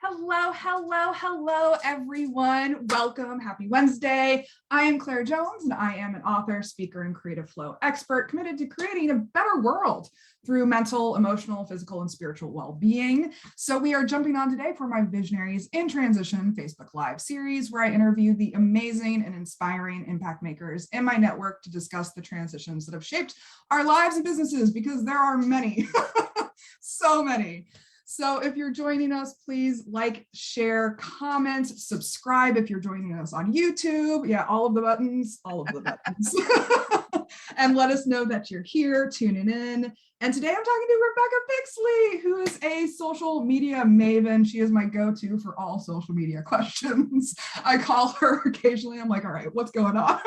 Hello, hello, hello, everyone. Welcome. Happy Wednesday. I am Claire Jones, and I am an author, speaker, and creative flow expert committed to creating a better world through mental, emotional, physical, and spiritual well-being. So we are jumping on today for my Visionaries in Transition Facebook Live series, where I interview the amazing and inspiring impact makers in my network to discuss the transitions that have shaped our lives and businesses, because there are many, so many. So if you're joining us, please like, share, comment, subscribe if you're joining us on YouTube. Yeah, all of the buttons. And let us know that you're here, tuning in. And today I'm talking to Rebecca Pixley, who is a social media maven. She is my go-to for all social media questions. I call her occasionally. I'm like, all right, what's going on?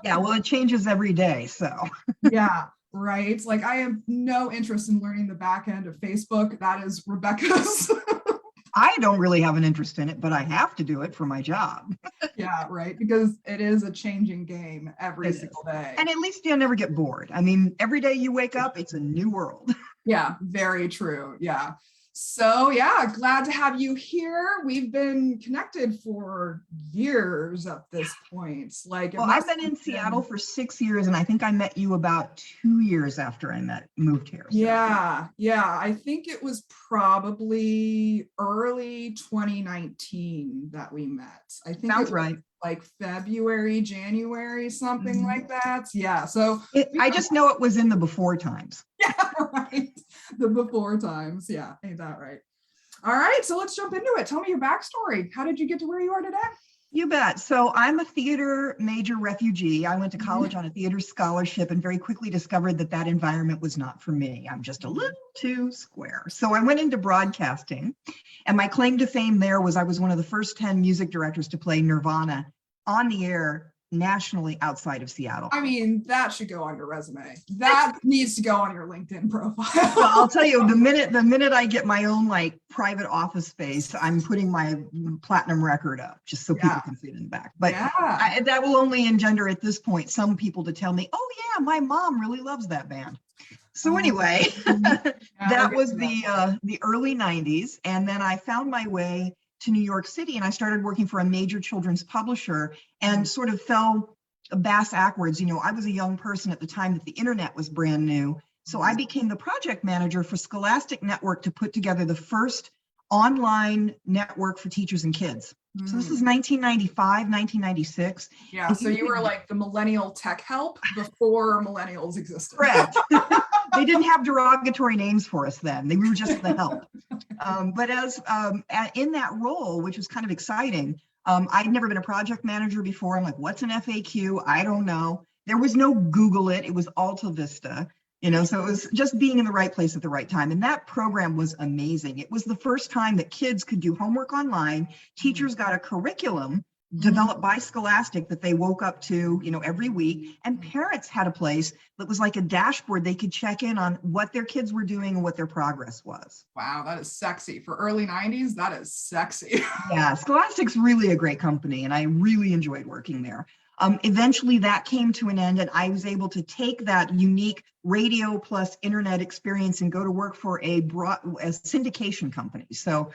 Yeah, well, it changes every day, so. Yeah. Right? Like, I have no interest in learning the back end of Facebook. That is Rebecca's. I don't really have an interest in it, but I have to do it for my job. Yeah, right. Because it is a changing game every single day. And at least you'll never get bored. I mean, every day you wake up, it's a new world. Yeah, very true. Yeah. So yeah, glad to have you here. We've been connected for years at this point. Like, well, I've been in Seattle for 6 years, and I think I met you about 2 years after I moved here. So. Yeah. I think it was probably early 2019 that we met. I think sounds right. Like February, January, something like that. Yeah. So I just know it was in the before times. Yeah, right. The before times. Yeah, ain't that right? All right, so let's jump into it. Tell me your backstory. How did you get to where you are today? You bet. So I'm a theater major refugee. I went to college on a theater scholarship and very quickly discovered that environment was not for me. I'm just a little too square. So I went into broadcasting, and my claim to fame there was I was one of the first 10 music directors to play Nirvana on the air nationally outside of Seattle. I mean, that should go on your resume. That needs to go on your LinkedIn profile. Well, I'll tell you, the minute I get my own like private office space, I'm putting my platinum record up just so people can see it in the back. But that will only engender at this point some people to tell me, oh yeah, my mom really loves that band. So anyway, that was the early 90s. And then I found my way to New York City, and I started working for a major children's publisher and sort of fell bass backwards. You know, I was a young person at the time that the internet was brand new. So I became the project manager for Scholastic Network to put together the first online network for teachers and kids. So this is 1995, 1996. Yeah, so you were like the millennial tech help before millennials existed. Correct. They didn't have derogatory names for us then. They were just the help. But in that role, which was kind of exciting, I'd never been a project manager before. I'm like, what's an FAQ? I don't know. There was no Google it. It was Alta Vista. You know, so it was just being in the right place at the right time. And that program was amazing. It was the first time that kids could do homework online. Teachers got a curriculum developed by Scholastic that they woke up to, you know, every week. And parents had a place that was like a dashboard. They could check in on what their kids were doing and what their progress was. Wow, that is sexy. For early 90s, that is sexy. Yeah, Scholastic's really a great company, and I really enjoyed working there. Eventually that came to an end, and I was able to take that unique radio plus internet experience and go to work for a syndication company. So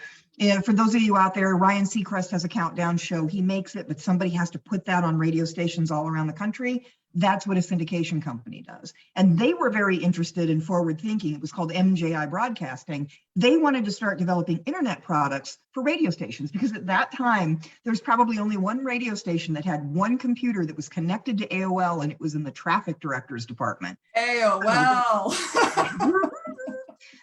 for those of you out there, Ryan Seacrest has a countdown show. He makes it, but somebody has to put that on radio stations all around the country. That's what a syndication company does. And they were very interested in forward thinking. It was called MJI Broadcasting. They wanted to start developing internet products for radio stations, because at that time, there's probably only one radio station that had one computer that was connected to AOL, and it was in the traffic director's department. AOL.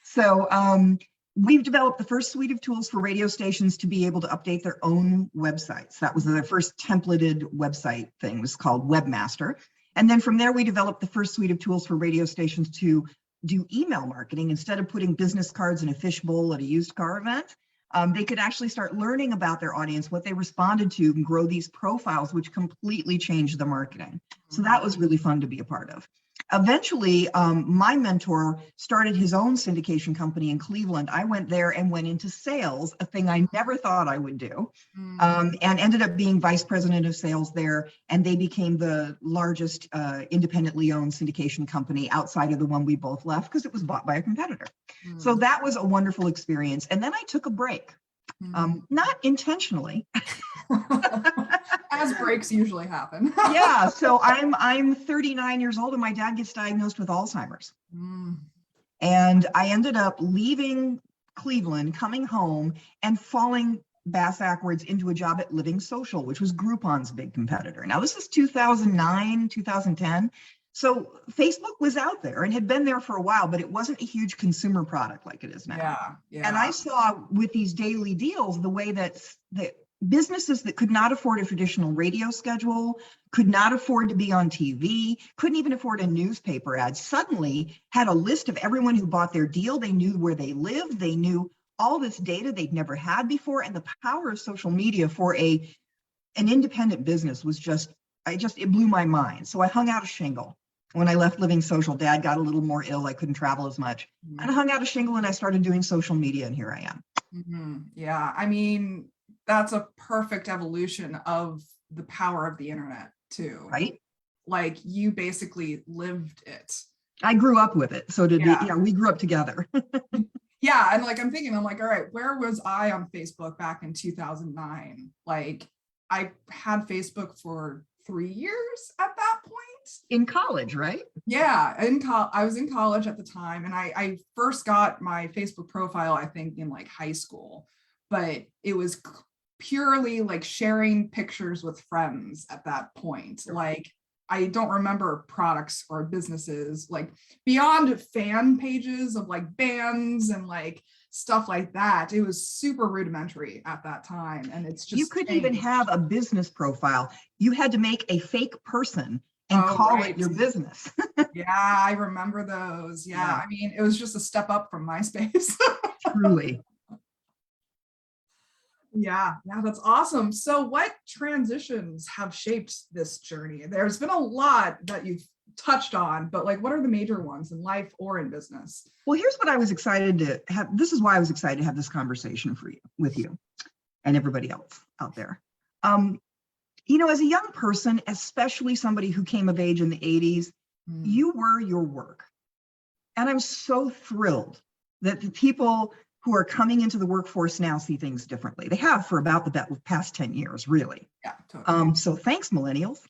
So we've developed the first suite of tools for radio stations to be able to update their own websites. That was the first templated website thing. It was called Webmaster. And then from there, we developed the first suite of tools for radio stations to do email marketing. Instead of putting business cards in a fishbowl at a used car event, they could actually start learning about their audience, what they responded to, and grow these profiles, which completely changed the marketing. So that was really fun to be a part of. Eventually, my mentor started his own syndication company in Cleveland. I went there and went into sales, a thing I never thought I would do, and ended up being vice president of sales there. And they became the largest independently owned syndication company outside of the one we both left, because it was bought by a competitor. So that was a wonderful experience. And then I took a break. Not intentionally. As breaks usually happen. Yeah, so I'm 39 years old and my dad gets diagnosed with Alzheimer's. And I ended up leaving Cleveland, coming home and falling backwards into a job at Living Social, which was Groupon's big competitor. Now this is 2009, 2010. So Facebook was out there and had been there for a while, but it wasn't a huge consumer product like it is now. Yeah. And I saw with these daily deals, the way that businesses that could not afford a traditional radio schedule, could not afford to be on TV, couldn't even afford a newspaper ad, suddenly had a list of everyone who bought their deal. They knew where they lived. They knew all this data they'd never had before. And the power of social media for an independent business was it blew my mind. So I hung out a shingle. When I left Living Social, Dad got a little more ill. I couldn't travel as much. And I hung out a shingle and I started doing social media, and here I am. Yeah, I mean, that's a perfect evolution of the power of the internet too. Right? Like you basically lived it. I grew up with it. So did we grew up together. Yeah, and like I'm like, all right, where was I on Facebook back in 2009? Like I had Facebook for 3 years at that point. In college, right? Yeah, I was in college at the time, and I first got my Facebook profile, I think, in like high school, but it was purely like sharing pictures with friends at that point. Like I don't remember products or businesses, like beyond fan pages of like bands and like stuff like that. It was super rudimentary at that time. And it's just, you couldn't even have a business profile. You had to make a fake person and call it your business. Yeah, I remember those. Yeah, I mean, it was just a step up from MySpace. Truly. Yeah, that's awesome. So what transitions have shaped this journey? There's been a lot that you've touched on, but like, what are the major ones in life or in business? Well, here's what I was excited to have. This is why I was excited to have this conversation with you and everybody else out there. As a young person, especially somebody who came of age in the 80s, you were your work. And I'm so thrilled that the people who are coming into the workforce now see things differently. They have for about the past 10 years, really. Yeah, totally. So thanks, millennials.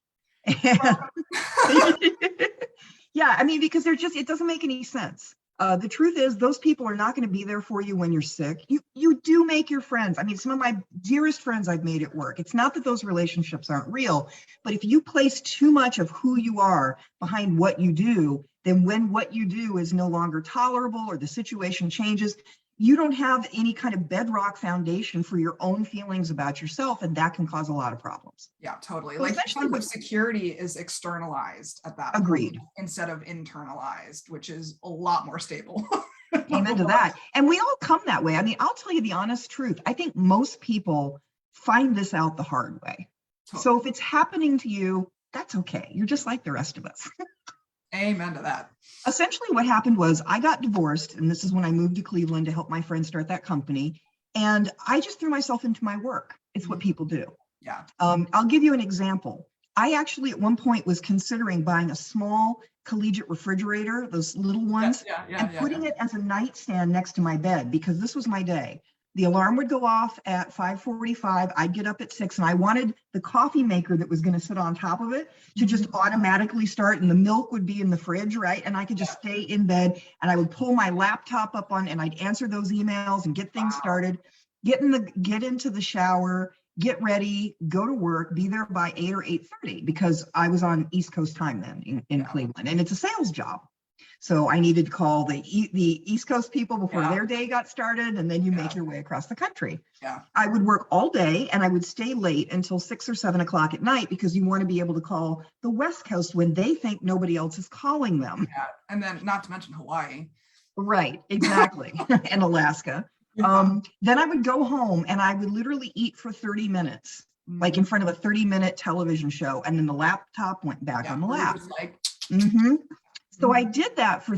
Yeah, I mean, because it doesn't make any sense. The truth is, those people are not going to be there for you when you're sick. You do make your friends. I mean, some of my dearest friends I've made at work. It's not that those relationships aren't real, but if you place too much of who you are behind what you do, then when what you do is no longer tolerable or the situation changes, you don't have any kind of bedrock foundation for your own feelings about yourself, and that can cause a lot of problems. Yeah, totally. So like the security is externalized at that agreed point instead of internalized, which is a lot more stable. Amen to that. And we all come that way. I mean, I'll tell you the honest truth. I think most people find this out the hard way. Totally. So if it's happening to you, that's okay. You're just like the rest of us. Amen to that. Essentially what happened was I got divorced, and this is when I moved to Cleveland to help my friend start that company. And I just threw myself into my work. It's what people do. Yeah. I'll give you an example. I actually at one point was considering buying a small collegiate refrigerator, those little ones, and putting it as a nightstand next to my bed, because this was my day. The alarm would go off at 5:45. I'd get up at 6, and I wanted the coffee maker that was going to sit on top of it to just automatically start, and the milk would be in the fridge, right? And I could just stay in bed, and I would pull my laptop up on, and I'd answer those emails and get things started, get into the shower, get ready, go to work, be there by 8 or 8:30, because I was on East Coast time then in Cleveland, and it's a sales job. So I needed to call the East Coast people before their day got started, and then you make your way across the country. Yeah. I would work all day, and I would stay late until 6 or 7 o'clock at night, because you want to be able to call the West Coast when they think nobody else is calling them. Yeah. And then not to mention Hawaii. Right, exactly. And Alaska. Yeah. Then I would go home and I would literally eat for 30 minutes, like in front of a 30-minute television show. And then the laptop went back on the lap. So I did that for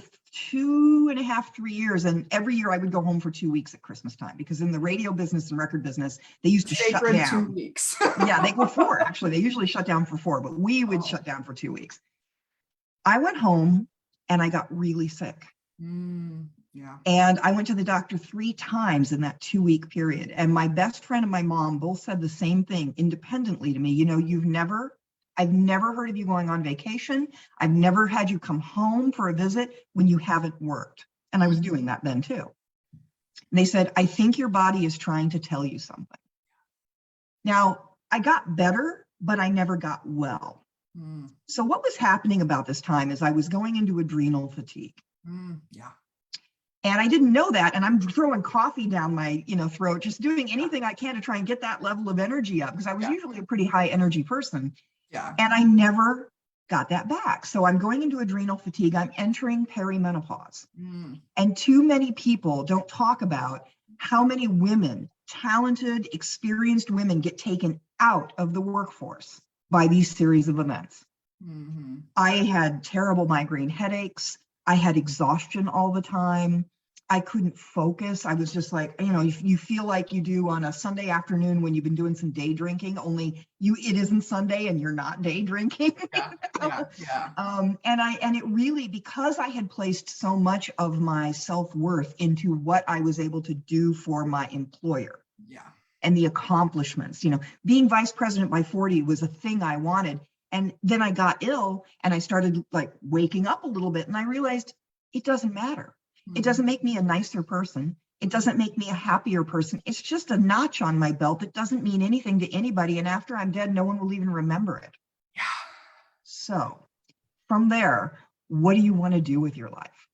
2.5, 3 years. And every year I would go home for 2 weeks at Christmas time, because in the radio business and record business, they used to shut down. 2 weeks. Yeah, they were 4, actually. They usually shut down for 4, but we would shut down for 2 weeks. I went home and I got really sick. Yeah. And I went to the doctor 3 times in that 2-week period. And my best friend and my mom both said the same thing independently to me. You know, I've never heard of you going on vacation. I've never had you come home for a visit when you haven't worked. And I was doing that then too. And they said, I think your body is trying to tell you something. Now, I got better, but I never got well. So what was happening about this time is I was going into adrenal fatigue. Yeah. And I didn't know that. And I'm throwing coffee down my, throat, just doing anything I can to try and get that level of energy up, because I was usually a pretty high energy person. Yeah. And I never got that back. So I'm going into adrenal fatigue. I'm entering perimenopause. And too many people don't talk about how many women, talented, experienced women, get taken out of the workforce by these series of events. I had terrible migraine headaches. I had exhaustion all the time. I couldn't focus. I was just like, you feel like you do on a Sunday afternoon when you've been doing some day drinking, only it isn't Sunday and you're not day drinking. And it really, because I had placed so much of my self-worth into what I was able to do for my employer. And the accomplishments, being vice president by 40 was a thing I wanted. And then I got ill and I started like waking up a little bit, and I realized it doesn't matter. It doesn't make me a nicer person. It doesn't make me a happier person. It's just a notch on my belt that doesn't mean anything to anybody. And after I'm dead, no one will even remember it. Yeah. So from there, what do you want to do with your life?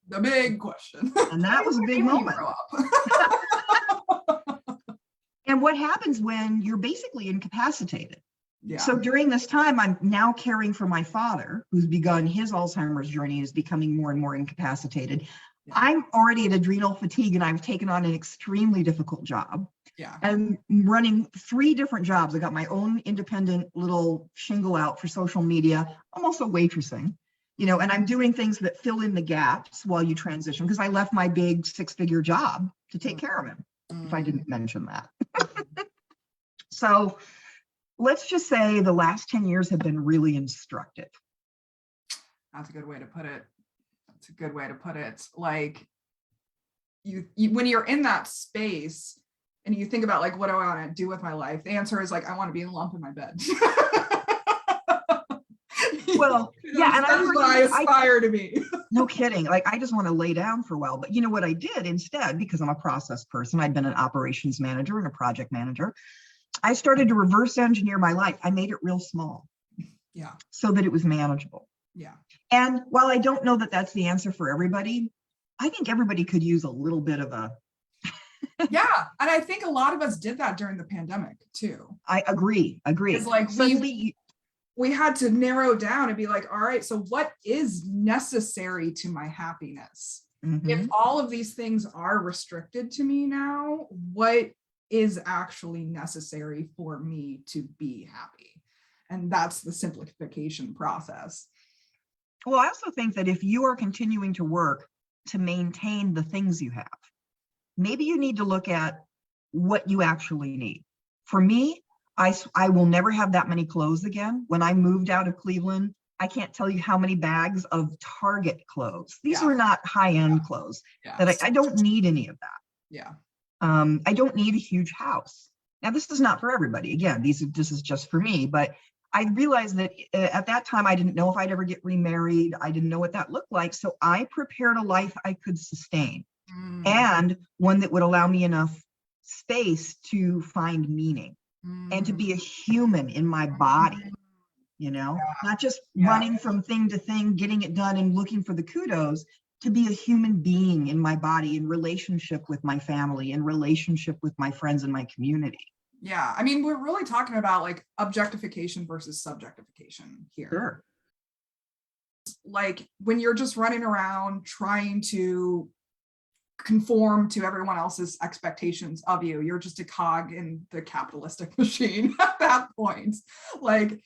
The big question. And that was a big moment. And what happens when you're basically incapacitated? Yeah. So during this time, I'm now caring for my father, who's begun his Alzheimer's journey, is becoming more and more incapacitated. Yeah. I'm already at adrenal fatigue, and I've taken on an extremely difficult job. Yeah. I'm running 3 different jobs. I got my own independent little shingle out for social media. I'm also waitressing, and I'm doing things that fill in the gaps while you transition, because I left my big 6-figure job to take care of him, if I didn't mention that. So let's just say the last 10 years have been really instructive. That's a good way to put it. Like you when you're in that space and you think about like, what do I want to do with my life? The answer is like, I want to be in a lump in my bed. Well, yeah, and that's what I aspire to be. No kidding. Like, I just want to lay down for a while. But you know what I did instead, because I'm a process person, I'd been an operations manager and a project manager. I started to reverse engineer my life. I made it real small. Yeah. So that it was manageable. Yeah. And while I don't know that that's the answer for everybody, I think everybody could use a little bit of a. Yeah. And I think a lot of us did that during the pandemic too. I agree. It's like we had to narrow down and be like, all right, so what is necessary to my happiness? If all of these things are restricted to me now, what is actually necessary for me to be happy? And that's the simplification process. Well, I also think that if you are continuing to work to maintain the things you have, maybe you need to look at what you actually need. For me, I will never have that many clothes again. When I moved out of Cleveland, I can't tell you how many bags of Target clothes. These were not high-end clothes that I don't need any of that. Yeah. I don't need a huge house. Now, this is not for everybody. Again, this is just for me, but I realized that at that time, I didn't know if I'd ever get remarried. I didn't know what that looked like. So I prepared a life I could sustain and one that would allow me enough space to find meaning and to be a human in my body, not just running from thing to thing, getting it done and looking for the kudos, to be a human being in my body, in relationship with my family, in relationship with my friends and my community. Yeah, I mean, we're really talking about like objectification versus subjectification here. Sure. Like when you're just running around trying to conform to everyone else's expectations of you, you're just a cog in the capitalistic machine at that point. Like,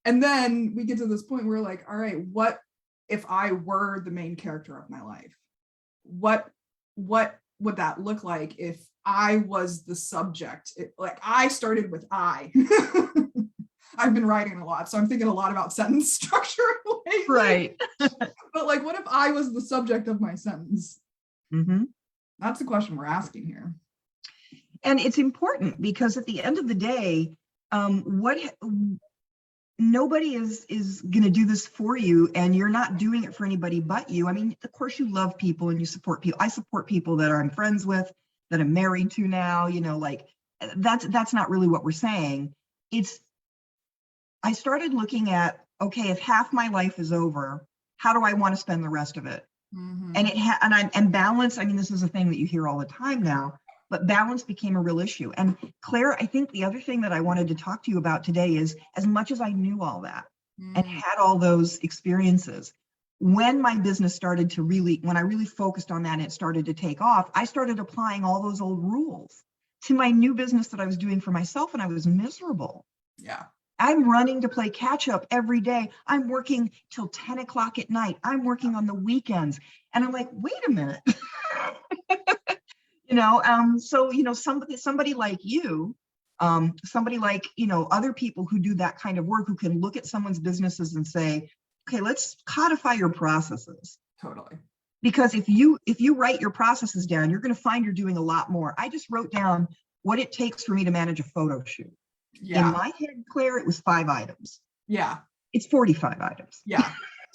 and then we get to this point where like, all right, what if I were the main character of my life? What would that look like if I was the subject? Like I started with I. I've been writing a lot, so I'm thinking a lot about sentence structure lately. Right. But like, what if I was the subject of my sentence? Mm-hmm. That's the question we're asking here. And it's important because at the end of the day, nobody is going to do this for you, and you're not doing it for anybody but you. I mean, of course you love people and you support people. I support people that I'm friends with, that I'm married to now, like that's not really what we're saying. I started looking at, okay, if half my life is over, how do I want to spend the rest of it? Mm-hmm. And balance, I mean, this is a thing that you hear all the time now, but balance became a real issue. And Claire, I think the other thing that I wanted to talk to you about today is, as much as I knew all that and had all those experiences, when my business started to when I really focused on that and it started to take off, I started applying all those old rules to my new business that I was doing for myself, and I was miserable. Yeah. I'm running to play catch up every day. I'm working till 10 o'clock at night. I'm working on the weekends. And I'm like, wait a minute. So, somebody like you, somebody like, other people who do that kind of work, who can look at someone's businesses and say, okay, let's codify your processes. Totally. Because if you write your processes down, you're going to find you're doing a lot more. I just wrote down what it takes for me to manage a photo shoot. Yeah. In my head, Claire, it was 5 items. Yeah. It's 45 items. Yeah,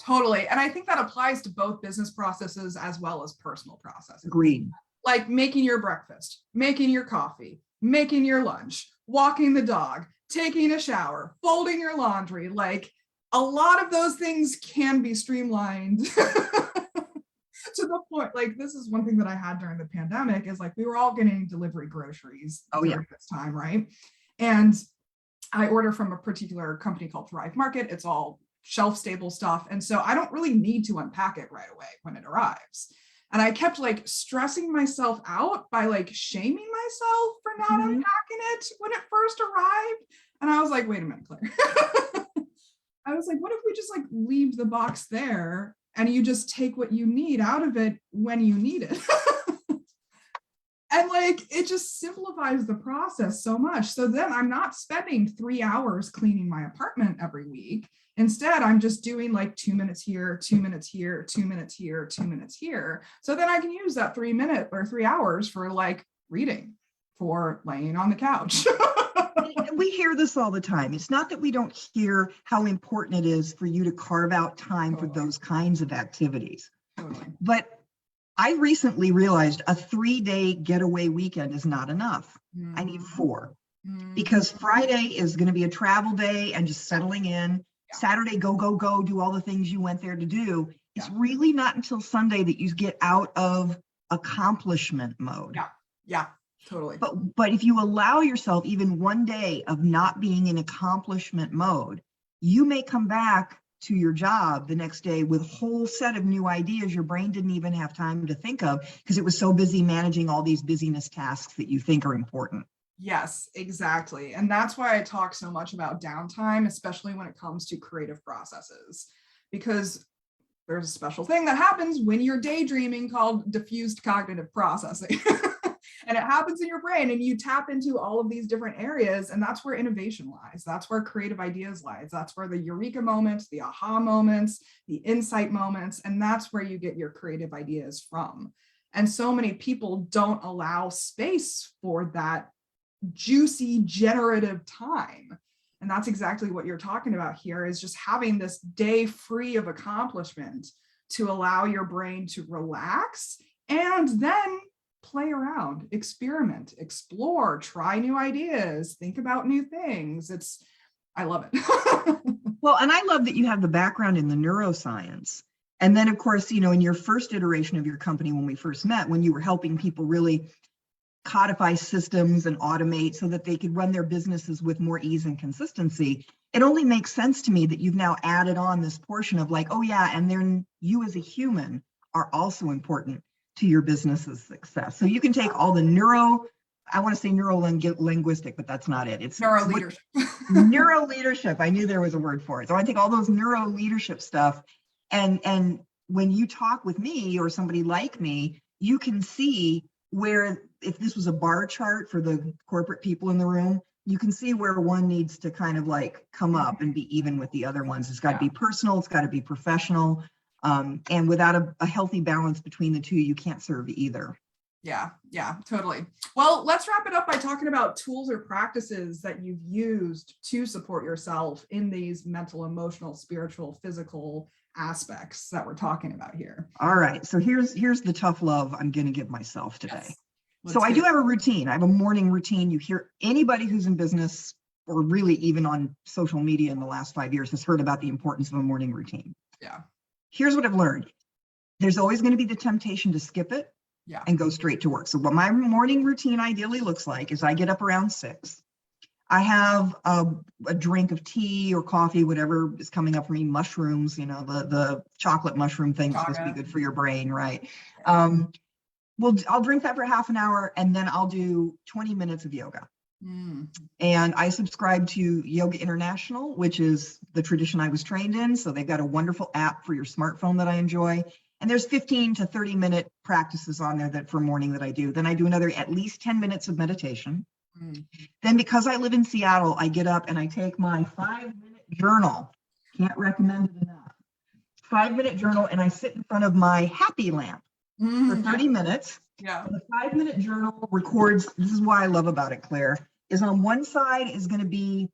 totally. And I think that applies to both business processes as well as personal processes. Agreed. Like making your breakfast, making your coffee, making your lunch, walking the dog, taking a shower, folding your laundry. Like, a lot of those things can be streamlined to the point. Like, this is one thing that I had during the pandemic, is like, we were all getting delivery groceries during this time, right? And I order from a particular company called Thrive Market. It's all shelf stable stuff. And so I don't really need to unpack it right away when it arrives. And I kept like stressing myself out by like shaming myself for not unpacking it when it first arrived. And I was like, wait a minute, Claire. I was like, what if we just like leave the box there and you just take what you need out of it when you need it? And like, it just simplifies the process so much. So then I'm not spending 3 hours cleaning my apartment every week. Instead, I'm just doing like 2 minutes here, 2 minutes here, 2 minutes here, 2 minutes here. So then I can use that 3 minutes or 3 hours for like reading, for laying on the couch. We hear this all the time. It's not that we don't hear how important it is for you to carve out time for those kinds of activities. But I recently realized a 3-day getaway weekend is not enough. I need 4, because Friday is going to be a travel day and just settling in. Saturday, go, do all the things you went there to do. It's really not until Sunday that you get out of accomplishment mode. Yeah, totally. But if you allow yourself even one day of not being in accomplishment mode, you may come back to your job the next day with a whole set of new ideas your brain didn't even have time to think of, because it was so busy managing all these busyness tasks that you think are important. Yes, exactly. And that's why I talk so much about downtime, especially when it comes to creative processes, because there's a special thing that happens when you're daydreaming called diffused cognitive processing. And it happens in your brain, and you tap into all of these different areas, and that's where innovation lies. That's where creative ideas lies. That's where the eureka moments, the aha moments, the insight moments, and that's where you get your creative ideas from. And so many people don't allow space for that juicy generative time. And that's exactly what you're talking about here, is just having this day free of accomplishment to allow your brain to relax and then play around, experiment, explore, try new ideas, think about new things. I love it. Well, and I love that you have the background in the neuroscience. And then, of course, in your first iteration of your company, when we first met, when you were helping people really codify systems and automate so that they could run their businesses with more ease and consistency, it only makes sense to me that you've now added on this portion of like, oh yeah, and then you as a human are also important to your business's success. So you can take all the I want to say neuro-linguistic, but that's not it. It's neuro-leadership. Neuro-leadership. I knew there was a word for it. So I take all those neuro-leadership stuff, and when you talk with me or somebody like me, you can see where, if this was a bar chart for the corporate people in the room, you can see where one needs to kind of like come up and be even with the other ones. It's got to be personal. It's got to be professional. And without a healthy balance between the two, you can't serve either. Yeah, totally. Well, let's wrap it up by talking about tools or practices that you've used to support yourself in these mental, emotional, spiritual, physical aspects that we're talking about here. All right. So here's the tough love I'm going to give myself today. Yes. So I do have a routine. I have a morning routine. You hear anybody who's in business or really even on social media in the last 5 years has heard about the importance of a morning routine. Yeah. Here's what I've learned. There's always going to be the temptation to skip it. Yeah. And go straight to work. So what my morning routine ideally looks like is I get up around 6. I have a drink of tea or coffee, whatever is coming up for me, mushrooms, the chocolate mushroom thing is supposed to be good for your brain, right? I'll drink that for half an hour and then I'll do 20 minutes of yoga. And I subscribe to Yoga International, which is the tradition I was trained in. So they've got a wonderful app for your smartphone that I enjoy. And there's 15 to 30 minute practices on there that for morning that I do. Then I do another at least 10 minutes of meditation. Then because I live in Seattle, I get up and I take my 5-minute journal. Can't recommend it enough. 5-minute journal, and I sit in front of my happy lamp for 30 minutes. Yeah. And the 5-minute journal records, this is what I love about it, Claire, is on one side is going to be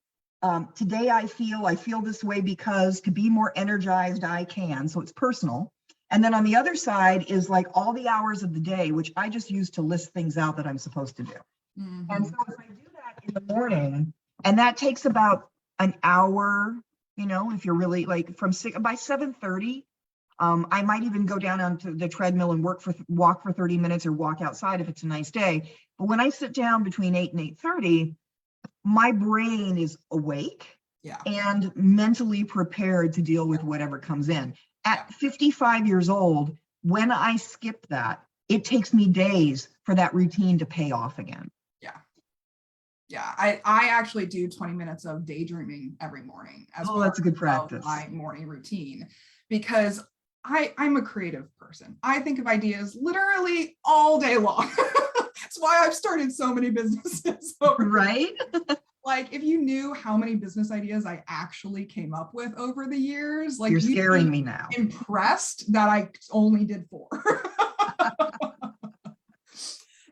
today I feel this way because to be more energized I can. So it's personal. And then on the other side is like all the hours of the day, which I just use to list things out that I'm supposed to do. And so if I do that in the morning, and that takes about an hour, if you're really like by 7:30, I might even go down onto the treadmill and walk for 30 minutes or walk outside if it's a nice day. But when I sit down between 8 and 8:30, my brain is awake and mentally prepared to deal with whatever comes in. At 55 years old, when I skip that, it takes me days for that routine to pay off again. Yeah. I actually do 20 minutes of daydreaming every morning as that's a good practice. My morning routine, because I'm a creative person. I think of ideas literally all day long. That's why I've started so many businesses. Right? Like, if you knew how many business ideas I actually came up with over the years, like, you're scaring me now. Impressed that I only did 4.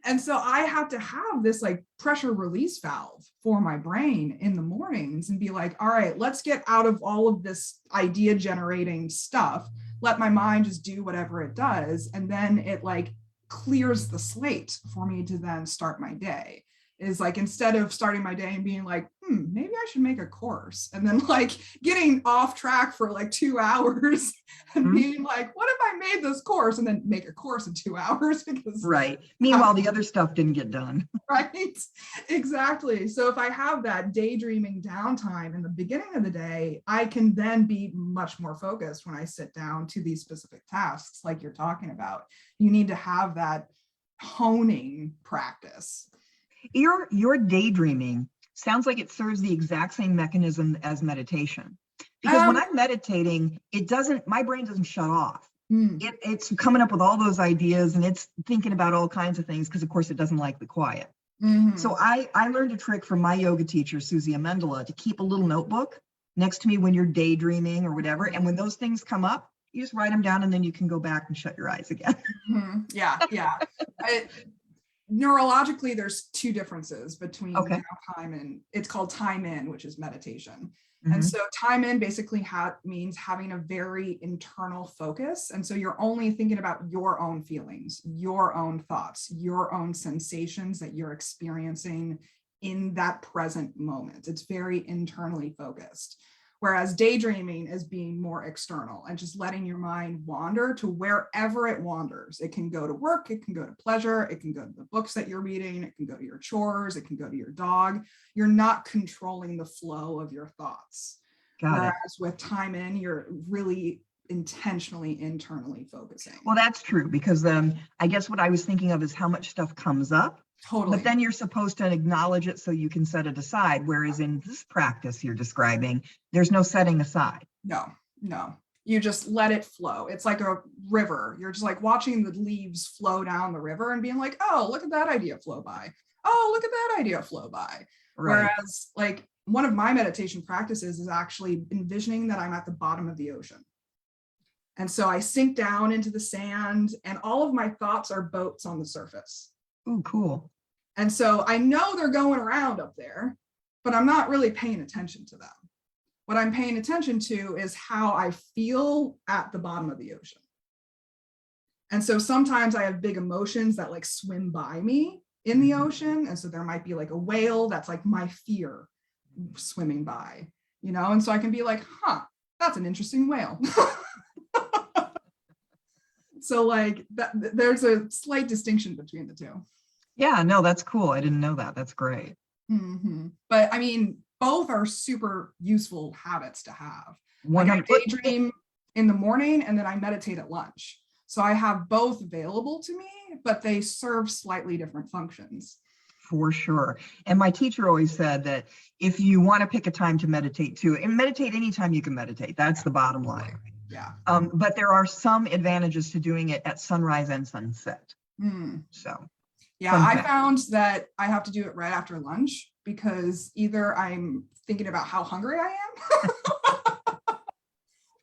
And so I have to have this like pressure release valve for my brain in the mornings and be like, all right, let's get out of all of this idea generating stuff. Let my mind just do whatever it does. And then it like clears the slate for me to then start my day. Is like, instead of starting my day and being like, maybe I should make a course, and then like getting off track for like 2 hours and being like, what if I made this course, and then make a course in 2 hours because meanwhile the other stuff didn't get done. Right, exactly. So if I have that daydreaming downtime in the beginning of the day, I can then be much more focused when I sit down to these specific tasks like you're talking about. You need to have that honing practice. Your daydreaming sounds like it serves the exact same mechanism as meditation. Because when I'm meditating, my brain doesn't shut off. It's coming up with all those ideas and it's thinking about all kinds of things because, of course, it doesn't like the quiet. So I learned a trick from my yoga teacher, Susie Amendola, to keep a little notebook next to me when you're daydreaming or whatever. And when those things come up, you just write them down and then you can go back and shut your eyes again. Yeah. Neurologically, there's 2 differences between downtime and it's called time in, which is meditation. And so time in basically means having a very internal focus. And so you're only thinking about your own feelings, your own thoughts, your own sensations that you're experiencing in that present moment. It's very internally focused. Whereas daydreaming is being more external and just letting your mind wander to wherever it wanders. It can go to work, it can go to pleasure, it can go to the books that you're reading, it can go to your chores, it can go to your dog. You're not controlling the flow of your thoughts. Whereas with time in, you're really intentionally internally focusing. Well, that's true, because I guess what I was thinking of is how much stuff comes up. Totally. But then you're supposed to acknowledge it so you can set it aside. Whereas in this practice you're describing, there's no setting aside. No. You just let it flow. It's like a river. You're just like watching the leaves flow down the river and being like, oh, look at that idea flow by. Oh, look at that idea flow by. Right. Whereas like one of my meditation practices is actually envisioning that I'm at the bottom of the ocean. And so I sink down into the sand and all of my thoughts are boats on the surface. Oh, cool. And so I know they're going around up there, but I'm not really paying attention to them. What I'm paying attention to is how I feel at the bottom of the ocean. And so sometimes I have big emotions that like swim by me in the ocean. And so there might be like a whale that's like my fear swimming by, you know? And so I can be like, huh, that's an interesting whale. So like there's a slight distinction between the two. Yeah, no, that's cool. I didn't know that. That's great. Mm-hmm. But I mean, both are super useful habits to have. Like I daydream in the morning and then I meditate at lunch. So I have both available to me, but they serve slightly different functions. For sure. And my teacher always said that if you want to pick a time to meditate too, and meditate anytime you can meditate, that's the bottom line. Yeah. But there are some advantages to doing it at sunrise and sunset. So yeah, I found that I have to do it right after lunch because either I'm thinking about how hungry I am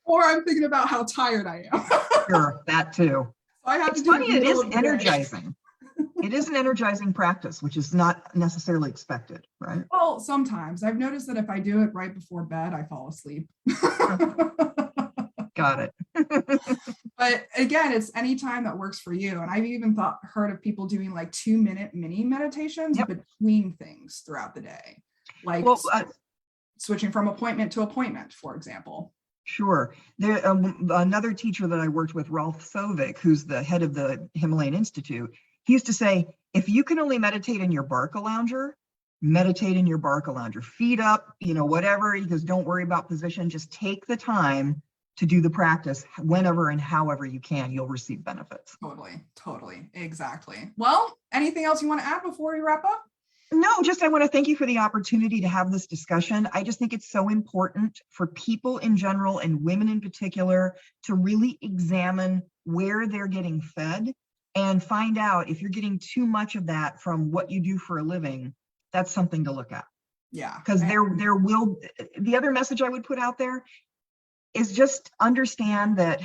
or I'm thinking about how tired I am. Sure, that too. So I have it's to do funny, it is energizing. It is an energizing practice, which is not necessarily expected, right? Well, sometimes I've noticed that if I do it right before bed, I fall asleep. Got it. But again, it's any time that works for you. And I've even heard of people doing like 2-minute mini meditations between things throughout the day, like switching from appointment to appointment, for example. Sure. There, another teacher that I worked with, Rolf Sovik, who's the head of the Himalayan Institute, he used to say, if you can only meditate in your Barca lounger, meditate in your Barca lounger, feet up, you know, whatever. He goes, don't worry about position, just take the time to do the practice whenever and however you can, you'll receive benefits. Totally, exactly. Well, anything else you want to add before we wrap up? No, just I want to thank you for the opportunity to have this discussion. I just think it's so important for people in general and women in particular to really examine where they're getting fed and find out if you're getting too much of that from what you do for a living. That's something to look at. Yeah. Because the other message I would put out there is just understand that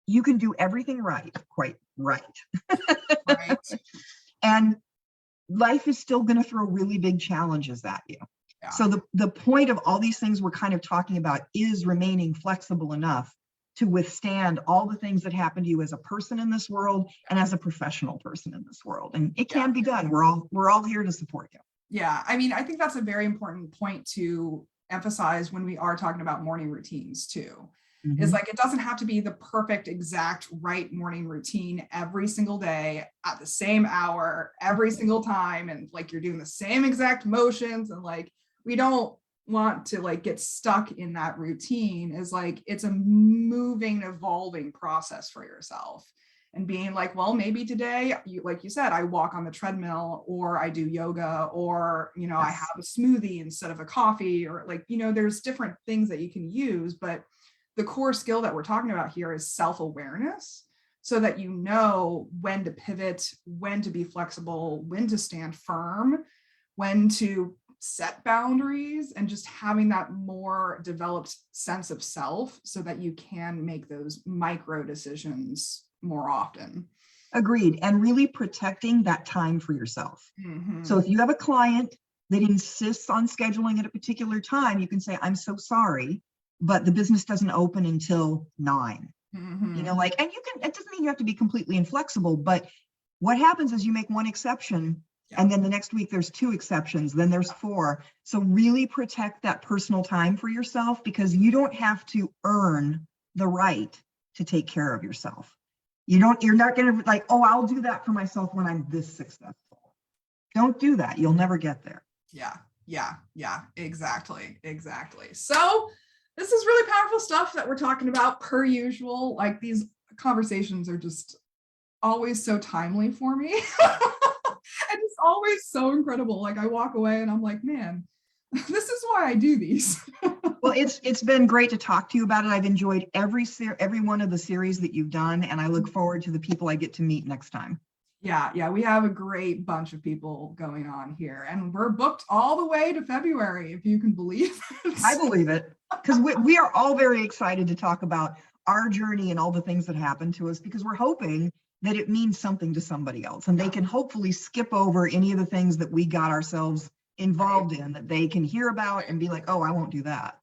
you can do everything quite right. Right. And life is still going to throw really big challenges at you. Yeah. So the point of all these things we're kind of talking about is remaining flexible enough to withstand all the things that happen to you as a person in this world and as a professional person in this world. And it can be done. We're all here to support you. Yeah, I mean, I think that's a very important point to emphasize when we are talking about morning routines too. Is like, it doesn't have to be the perfect exact right morning routine every single day at the same hour, every single time. And like, you're doing the same exact motions. And like, we don't want to like get stuck in that routine. Is like, it's a moving, evolving process for yourself. And being like, well, maybe today, like you said, I walk on the treadmill or I do yoga or, you know, I have a smoothie instead of a coffee or like, you know, there's different things that you can use. But the core skill that we're talking about here is self-awareness so that you know when to pivot, when to be flexible, when to stand firm, when to set boundaries, and just having that more developed sense of self so that you can make those micro decisions more often. Agreed. And really protecting that time for yourself. So if you have a client that insists on scheduling at a particular time, you can say, I'm so sorry, but the business doesn't open until 9. You know, like, and you can, it doesn't mean you have to be completely inflexible, but what happens is you make one exception and then the next week there's 2 exceptions, then there's 4. So really protect that personal time for yourself because you don't have to earn the right to take care of yourself. You're not going to like, oh, I'll do that for myself when I'm this successful. Don't do that. You'll never get there. Yeah, exactly. So this is really powerful stuff that we're talking about per usual. Like, these conversations are just always so timely for me. And it's always so incredible. Like, I walk away and I'm like, man, this is why I do these. Well, it's been great to talk to you about it. I've enjoyed every one of the series that you've done, and I look forward to the people I get to meet next time. Yeah, we have a great bunch of people going on here, and we're booked all the way to February, if you can believe it. I believe it, because we are all very excited to talk about our journey and all the things that happen to us, because we're hoping that it means something to somebody else, and they can hopefully skip over any of the things that we got ourselves involved in, that they can hear about and be like, oh, I won't do that.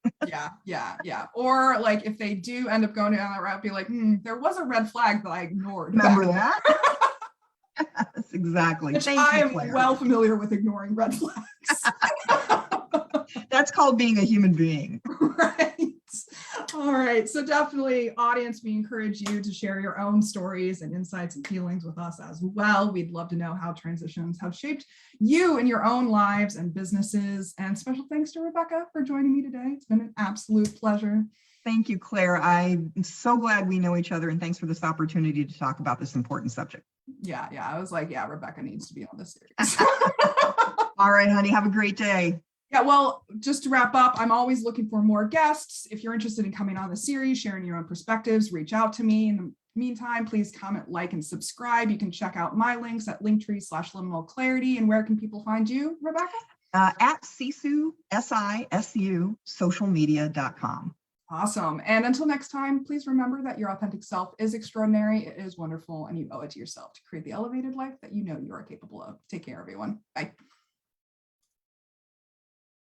Yeah. Or like if they do end up going down that route, be like, there was a red flag that I ignored. Remember that? Yes, exactly. Which Thank I you, am Claire. well familiar with ignoring red flags. That's called being a human being. Right. All right. So definitely, audience, we encourage you to share your own stories and insights and feelings with us as well. We'd love to know how transitions have shaped you in your own lives and businesses. And special thanks to Rebecca for joining me today. It's been an absolute pleasure. Thank you, Claire. I'm so glad we know each other, and thanks for this opportunity to talk about this important subject. Yeah. I was like, yeah, Rebecca needs to be on this series. All right, honey. Have a great day. Yeah, well, just to wrap up, I'm always looking for more guests. If you're interested in coming on the series, sharing your own perspectives, reach out to me. In the meantime, please comment, like, and subscribe. You can check out my links at linktr.ee/liminalclarity. And where can people find you, Rebecca? At Sisu, SISU, socialmedia.com. Awesome. And until next time, please remember that your authentic self is extraordinary, it is wonderful, and you owe it to yourself to create the elevated life that you know you are capable of. Take care, everyone. Bye.